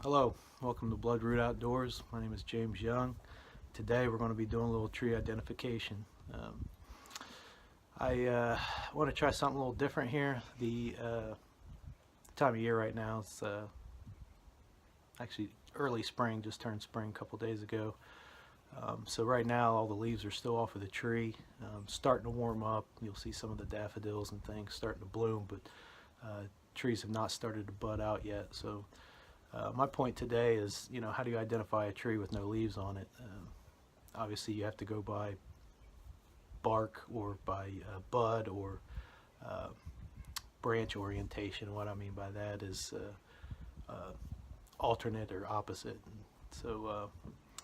Hello, welcome to Bloodroot Outdoors. My name is James Young. Today we're going to be doing a little tree identification. I want to try something a little different here. The time of year right now is actually early spring, just turned spring a couple days ago. So right now all the leaves are still off of the tree, starting to warm up. You'll see some of the daffodils and things starting to bloom, but trees have not started to bud out yet. So my point today is, how do you identify a tree with no leaves on it? Obviously you have to go by bark or by bud or branch orientation. What I mean by that is alternate or opposite. And so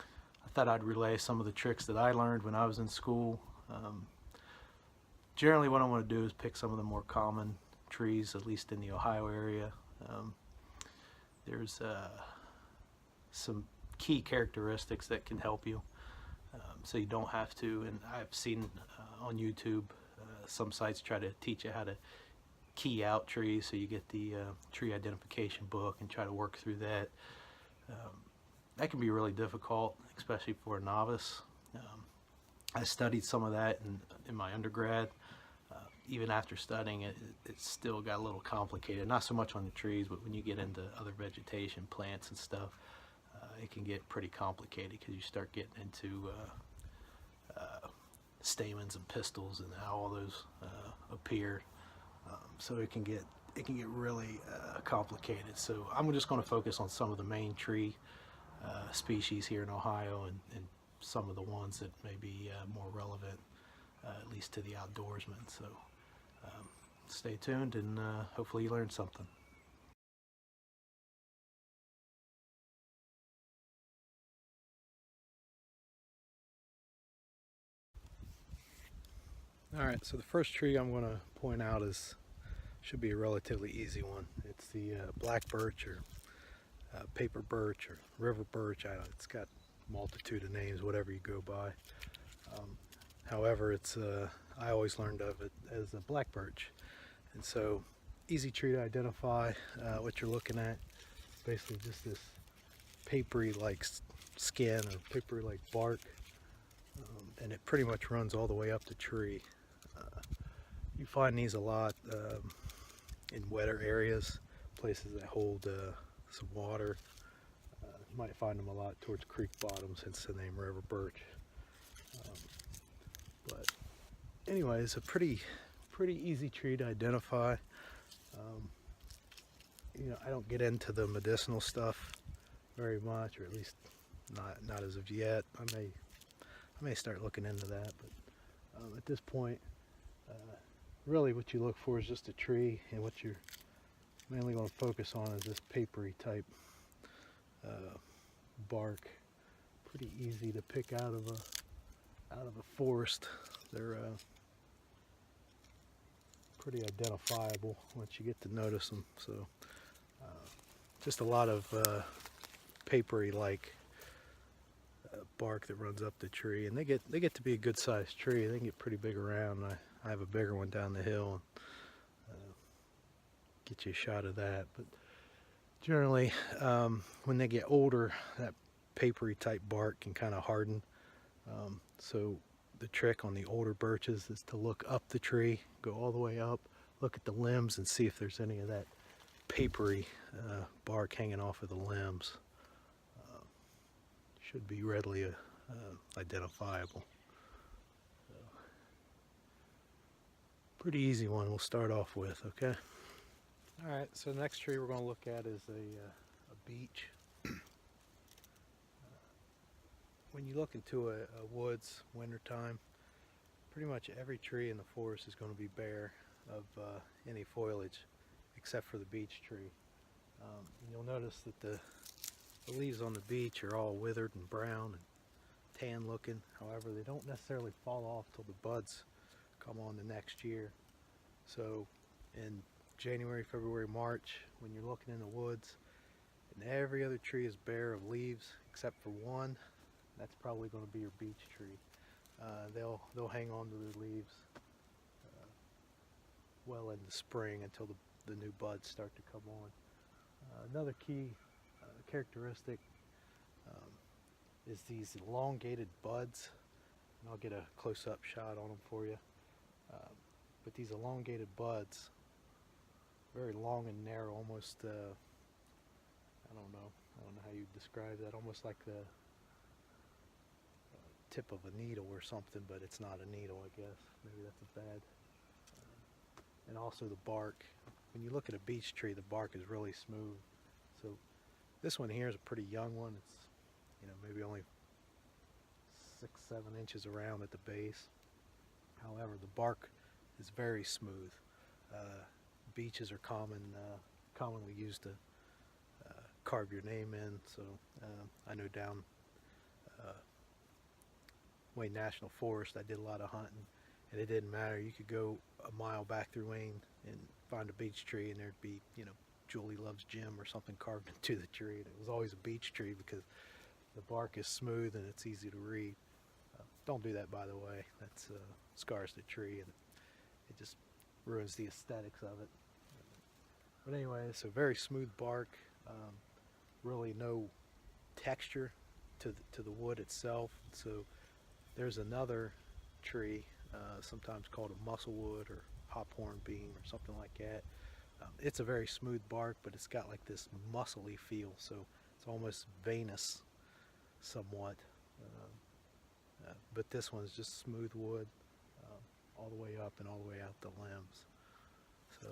I thought I'd relay some of the tricks that I learned when I was in school. Generally what I want to do is pick some of the more common trees, at least in the Ohio area. There's some key characteristics that can help you, so you don't have to. And I've seen on YouTube some sites try to teach you how to key out trees, so you get the tree identification book and try to work through that. That can be really difficult, especially for a novice. I studied some of that in my undergrad. Even after studying it, it still got a little complicated. Not so much on the trees, but when you get into other vegetation, plants and stuff, it can get pretty complicated because you start getting into stamens and pistils and how all those appear. So it can get really complicated. So I'm just going to focus on some of the main tree species here in Ohio and some of the ones that may be more relevant, at least to the outdoorsman. So stay tuned and hopefully you learned something. Alright, so the first tree I'm going to point out should be a relatively easy one. It's the black birch or paper birch or river birch. It's got a multitude of names, whatever you go by. However, I always learned of it as a black birch. And so, easy tree to identify. What you're looking at, basically just this papery like skin or papery like bark, and it pretty much runs all the way up the tree. You find these a lot in wetter areas, places that hold some water. You might find them a lot towards creek bottoms, hence the name river birch. But anyway, it's a pretty easy tree to identify. I don't get into the medicinal stuff very much, or at least not as of yet. I may start looking into that, but at this point, really what you look for is just a tree, and what you're mainly going to focus on is this papery type bark. Pretty easy to pick out of a forest. They're pretty identifiable once you get to notice them. So just a lot of papery like bark that runs up the tree, and they get to be a good sized tree. They can get pretty big around. I have a bigger one down the hill, and get you a shot of that. But generally when they get older, that papery type bark can kind of harden. So the trick on the older birches is to look up the tree, go all the way up, look at the limbs and see if there's any of that papery bark hanging off of the limbs. Should be readily identifiable. So, pretty easy one we'll start off with, okay? Alright, so the next tree we're going to look at is a beech. When you look into a woods wintertime, pretty much every tree in the forest is going to be bare of any foliage except for the beech tree. You'll notice that the leaves on the beech are all withered and brown and tan looking. However, they don't necessarily fall off till the buds come on the next year. So in January, February, March, when you're looking in the woods and every other tree is bare of leaves except for one, that's probably going to be your beech tree. They'll hang on to their leaves well into spring until the new buds start to come on. Another key characteristic is these elongated buds, and I'll get a close-up shot on them for you. But these elongated buds, very long and narrow, almost I don't know how you describe that, almost like the tip of a needle or something, but it's not a needle, I guess. Maybe that's a bad. And also the bark. When you look at a beech tree, the bark is really smooth. So this one here is a pretty young one. It's, you know, maybe only 6-7 inches around at the base. However, the bark is very smooth. Beeches are commonly used to carve your name in. So I know down Wayne National Forest, I did a lot of hunting, and it didn't matter. You could go a mile back through Wayne and find a beech tree, and there'd be, you know, Julie Loves Jim or something carved into the tree. And it was always a beech tree because the bark is smooth and it's easy to read. Don't do that, by the way. That's scars the tree, and it just ruins the aesthetics of it. But anyway, it's a very smooth bark. Really no texture to the wood itself. So there's another tree, sometimes called a musclewood or hophorn beam or something like that. It's a very smooth bark, but it's got like this muscly feel, so it's almost veinous somewhat. But this one's just smooth wood, all the way up and all the way out the limbs. So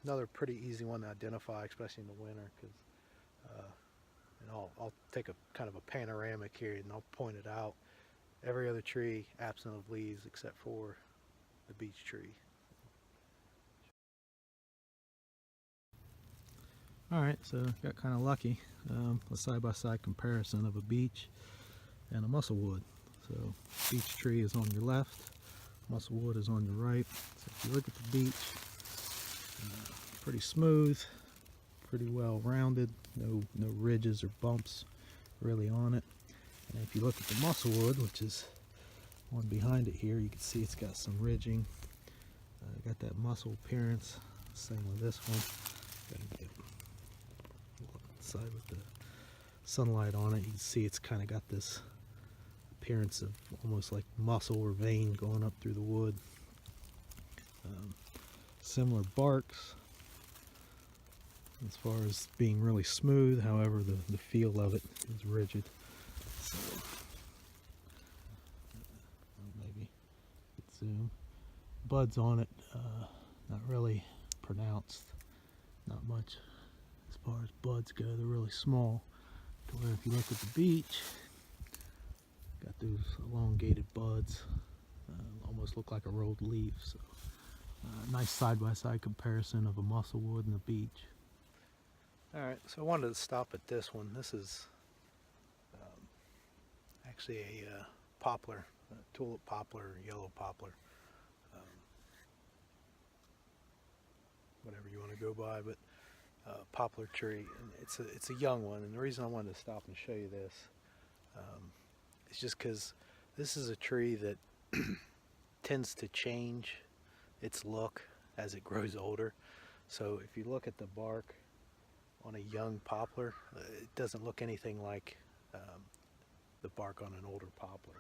another pretty easy one to identify, especially in the winter, because and I'll take a kind of a panoramic here and I'll point it out. Every other tree absent of leaves except for the beech tree. Alright, so got kind of lucky. A side-by-side comparison of a beech and a musclewood. So beech tree is on your left, musclewood is on your right. So if you look at the beech, pretty smooth, pretty well rounded, no ridges or bumps really on it. And if you look at the musclewood, which is one behind it here, you can see it's got some ridging, got that muscle appearance. Same with this one. Gotta get side with the sunlight on it. You can see it's kind of got this appearance of almost like muscle or vein going up through the wood. Similar barks as far as being really smooth, however the feel of it is rigid. So maybe zoom. Buds on it, not really pronounced, not much as far as buds go. They're really small, to where if you look at the beech, got those elongated buds, almost look like a rolled leaf. So nice side-by-side comparison of a musclewood and a beech. Alright, so I wanted to stop at this one. This is actually a poplar, a tulip poplar, or yellow poplar, whatever you want to go by, but poplar tree, and it's a young one. And the reason I wanted to stop and show you this is just because this is a tree that tends to change its look as it grows older. So if you look at the bark on a young poplar, it doesn't look anything like the bark on an older poplar.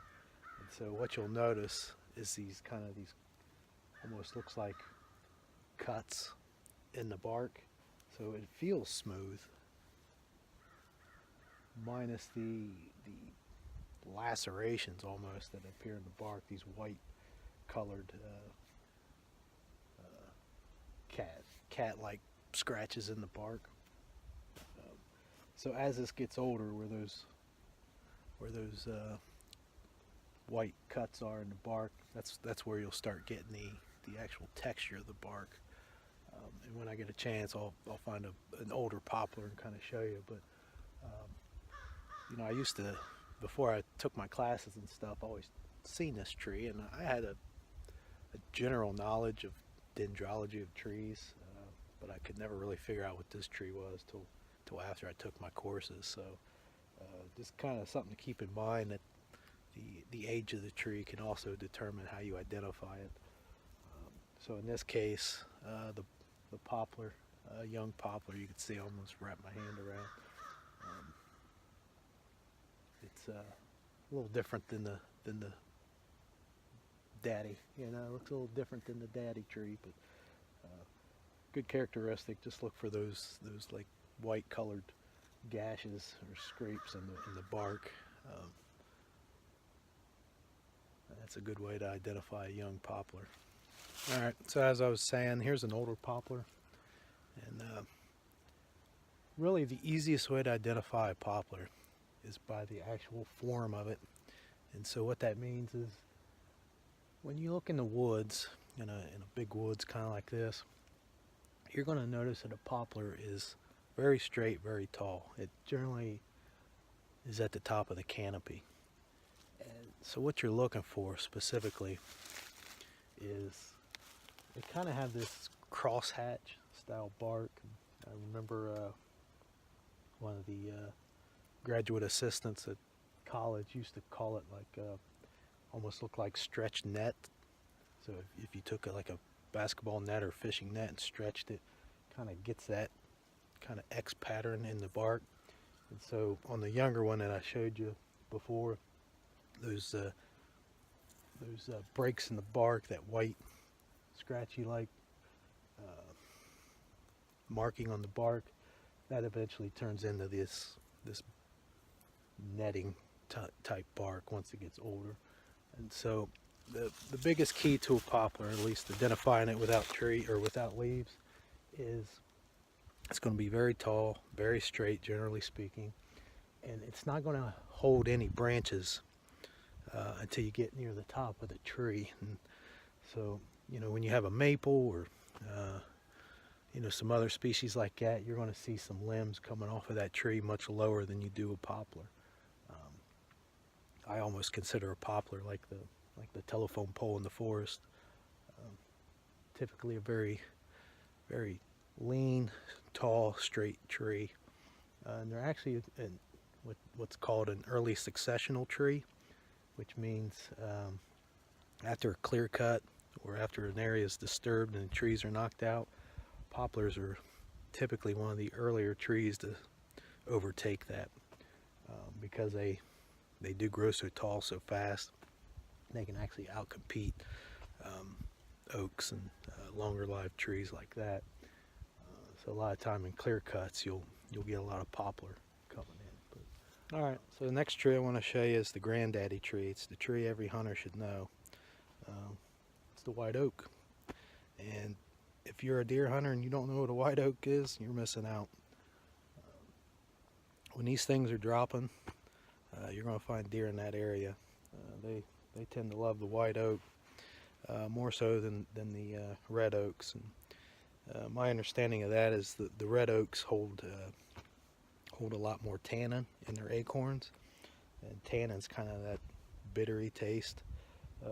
And so what you'll notice is these almost looks like cuts in the bark. So it feels smooth, minus the lacerations almost that appear in the bark, these white colored cat-like scratches in the bark. So as this gets older, where those white cuts are in the bark, that's where you'll start getting the actual texture of the bark. And when I get a chance, I'll find an older poplar and kind of show you. But you know, I used to, before I took my classes and stuff, I always seen this tree, and I had a general knowledge of dendrology of trees, but I could never really figure out what this tree was till after I took my courses. So just kind of something to keep in mind, that the age of the tree can also determine how you identify it. So in this case, the poplar young poplar. You can see I almost wrap my hand around. It's a little different than the daddy. You know, it looks a little different than the daddy tree, but good characteristic. Just look for those like white colored gashes or scrapes in the bark. That's a good way to identify a young poplar. All right, so as I was saying, here's an older poplar, and really the easiest way to identify a poplar is by the actual form of it. And so what that means is when you look in the woods, in a big woods kind of like this, you're going to notice that a poplar is very straight, very tall. It generally is at the top of the canopy. And so what you're looking for specifically is they kind of have this crosshatch style bark. I remember one of the graduate assistants at college used to call it like almost looked like stretched net. So if you took like a basketball net or fishing net and stretched it, kind of gets that kind of X pattern in the bark. And so on the younger one that I showed you before, those breaks in the bark, that white scratchy like marking on the bark, that eventually turns into this netting type bark once it gets older. And so the biggest key to a poplar, at least identifying it without tree or without leaves, is it's going to be very tall, very straight generally speaking, and it's not going to hold any branches until you get near the top of the tree. And so, you know, when you have a maple or you know, some other species like that, you're going to see some limbs coming off of that tree much lower than you do a poplar. I almost consider a poplar like the telephone pole in the forest. Typically a very, very lean, tall, straight tree. And they're actually what's called an early successional tree, which means after a clear cut or after an area is disturbed and the trees are knocked out, poplars are typically one of the earlier trees to overtake that because they do grow so tall so fast. They can actually outcompete oaks and longer lived trees like that. So a lot of time in clear cuts you'll get a lot of poplar coming in. But, all right, so the next tree I want to show you is the granddaddy tree. It's the tree every hunter should know. It's the white oak. And if you're a deer hunter and you don't know what a white oak is, you're missing out. When these things are dropping, you're going to find deer in that area. They tend to love the white oak more so than the red oaks. And my understanding of that is that the red oaks hold a lot more tannin in their acorns, and tannin's kind of that bittery taste.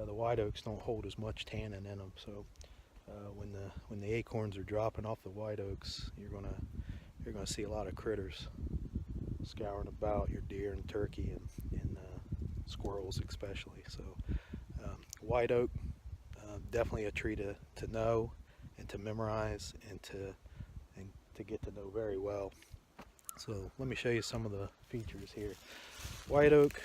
The white oaks don't hold as much tannin in them, so when the acorns are dropping off the white oaks, you're gonna see a lot of critters scouring about, your deer and turkey and squirrels especially. So white oak, definitely a tree to know and to memorize and to get to know very well. So let me show you some of the features here. White oak,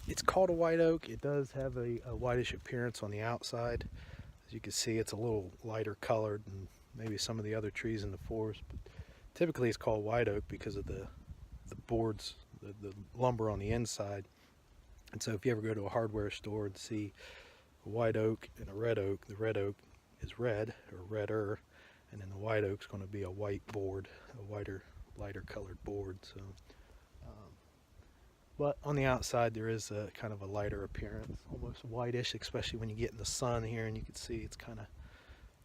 it's called a white oak. It does have a whitish appearance on the outside. As you can see, it's a little lighter colored than maybe some of the other trees in the forest, but typically it's called white oak because of the boards, the lumber on the inside. And so if you ever go to a hardware store and see a white oak and a red oak, the red oak is red or redder, and then the white oak's going to be a white board, a lighter colored board. So but on the outside there is a kind of a lighter appearance, almost whitish, especially when you get in the sun here, and you can see it's kind of,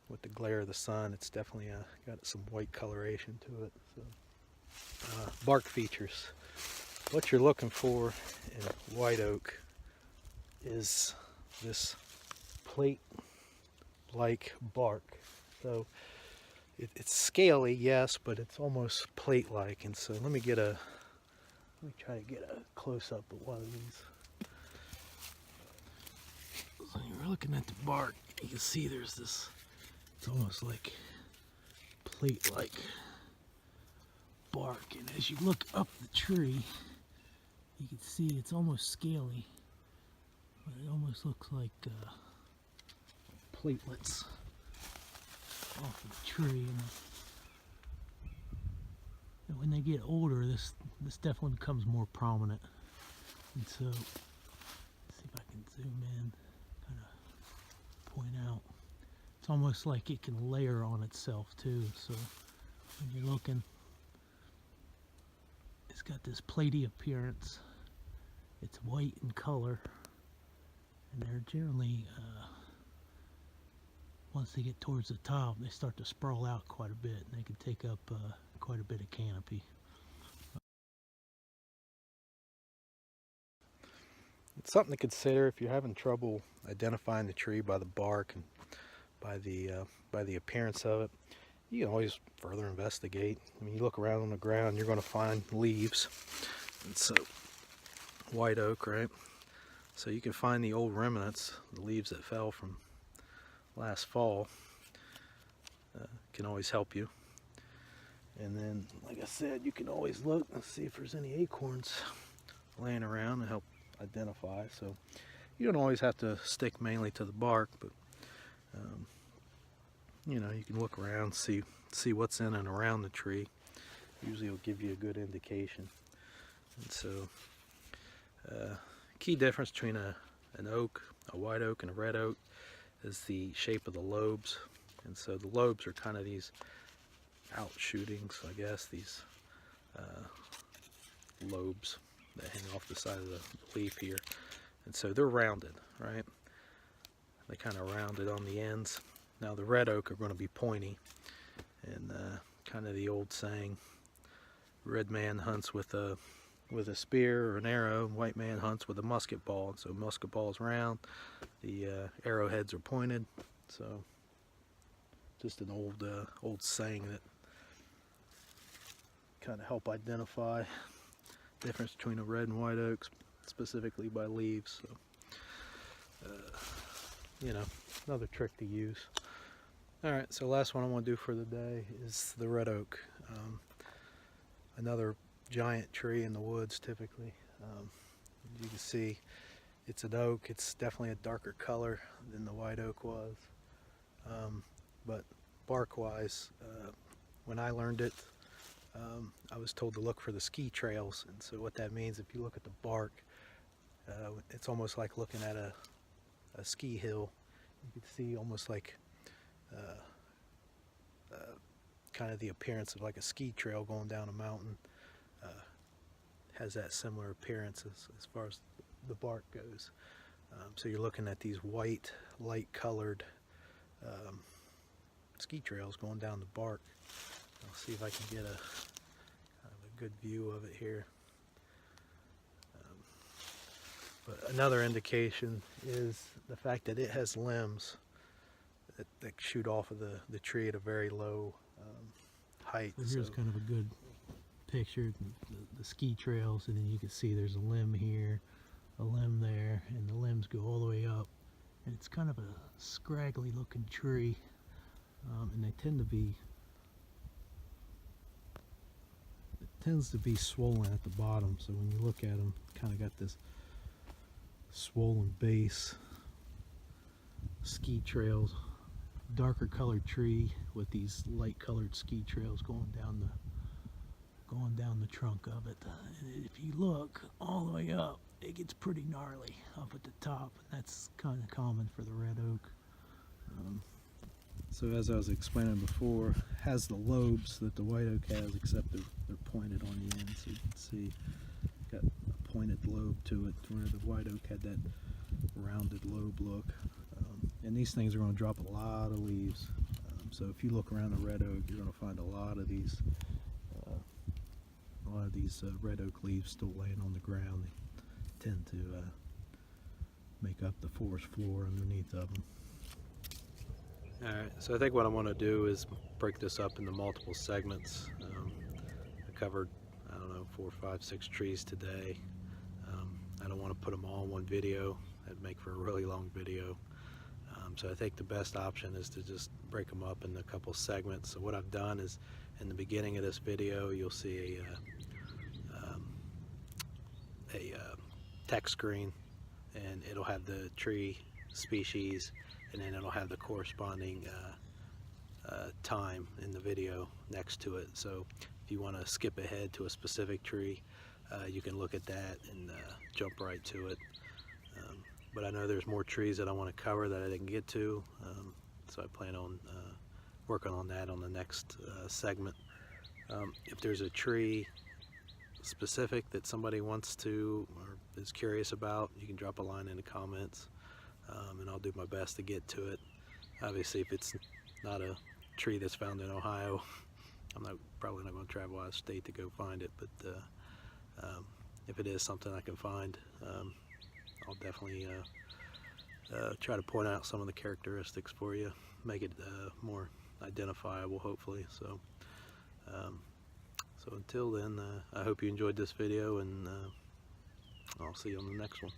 with the glare of the sun, it's definitely got some white coloration to it. So bark features. What you're looking for in white oak is this plate-like bark. So it's scaly, yes, but it's almost plate-like. And so let me try to get a close-up of one of these. So you're looking at the bark, you can see there's this, it's almost like plate-like bark, and as you look up the tree, you can see it's almost scaly, but it almost looks like platelets off of the tree. And when they get older, this definitely becomes more prominent. And so, let's see if I can zoom in, kind of point out. It's almost like it can layer on itself too. So when you're looking, it's got this platy appearance. It's white in color, and they're generally, once they get towards the top, they start to sprawl out quite a bit, and they can take up quite a bit of canopy. It's something to consider if you're having trouble identifying the tree by the bark and by the appearance of it. You can always further investigate. I mean, you look around on the ground, you're going to find leaves. And so, white oak, right? So you can find the old remnants, the leaves that fell from last fall. Can always help you. And then, like I said, you can always look and see if there's any acorns laying around and help identify. So you don't always have to stick mainly to the bark, but you know, you can look around, see what's in and around the tree. Usually it'll give you a good indication. And so key difference between an oak, a white oak, and a red oak is the shape of the lobes. And so the lobes are kind of these outshootings, I guess, these lobes that hang off the side of the leaf here. And so they're rounded, right? They kind of rounded on the ends. Now the red oak are going to be pointy, and kind of the old saying, red man hunts with a spear or an arrow, and white man hunts with a musket ball. And so musket ball is round, the arrowheads are pointed. So just an old saying that kind of help identify the difference between a red and white oak, specifically by leaves. So you know, another trick to use. Alright, so last one I want to do for the day is the red oak. Another giant tree in the woods typically. As you can see, it's an oak. It's definitely a darker color than the white oak was. But bark wise, when I learned it, I was told to look for the ski trails. And so what that means, if you look at the bark, it's almost like looking at a ski hill. You can see almost like kind of the appearance of like a ski trail going down a mountain. Has that similar appearance as far as the bark goes. So you're looking at these white, light colored ski trails going down the bark. I'll see if I can get kind of a good view of it here. But another indication is the fact that it has limbs that shoot off of the tree at a very low height. So here's kind of a good picture, the ski trails, and then you can see there's a limb here, a limb there, and the limbs go all the way up. And it's kind of a scraggly looking tree, and they tend to be, it tends to be swollen at the bottom. So when you look at them, kind of got this swollen base. Ski trails, darker colored tree with these light colored ski trails going down the trunk of it. And if you look all the way up, it gets pretty gnarly up at the top, and that's kind of common for the red oak. So as I was explaining before, has the lobes that the white oak has, except they're pointed on the end. So you can see got a pointed lobe to it, where the white oak had that rounded lobe look. And these things are going to drop a lot of leaves. So if you look around the red oak, you're going to find a lot of these red oak leaves still laying on the ground. They tend to make up the forest floor underneath of them. Alright, so I think what I want to do is break this up into multiple segments. I covered, I don't know, 4, 5, 6 trees today. I don't want to put them all in one video. That'd make for a really long video. So I think the best option is to just break them up into a couple segments. So what I've done is, in the beginning of this video, you'll see a text screen, and it'll have the tree species, and then it'll have the corresponding time in the video next to it. So if you want to skip ahead to a specific tree, you can look at that and jump right to it. But I know there's more trees that I want to cover that I didn't get to, so I plan on working on that on the next segment. If there's a tree specific that somebody wants to or is curious about, you can drop a line in the comments, and I'll do my best to get to it. Obviously, if it's not a tree that's found in Ohio, I'm probably not going to travel out of state to go find it, but if it is something I can find, I'll definitely try to point out some of the characteristics for you, make it more identifiable, hopefully. So until then, I hope you enjoyed this video, and I'll see you on the next one.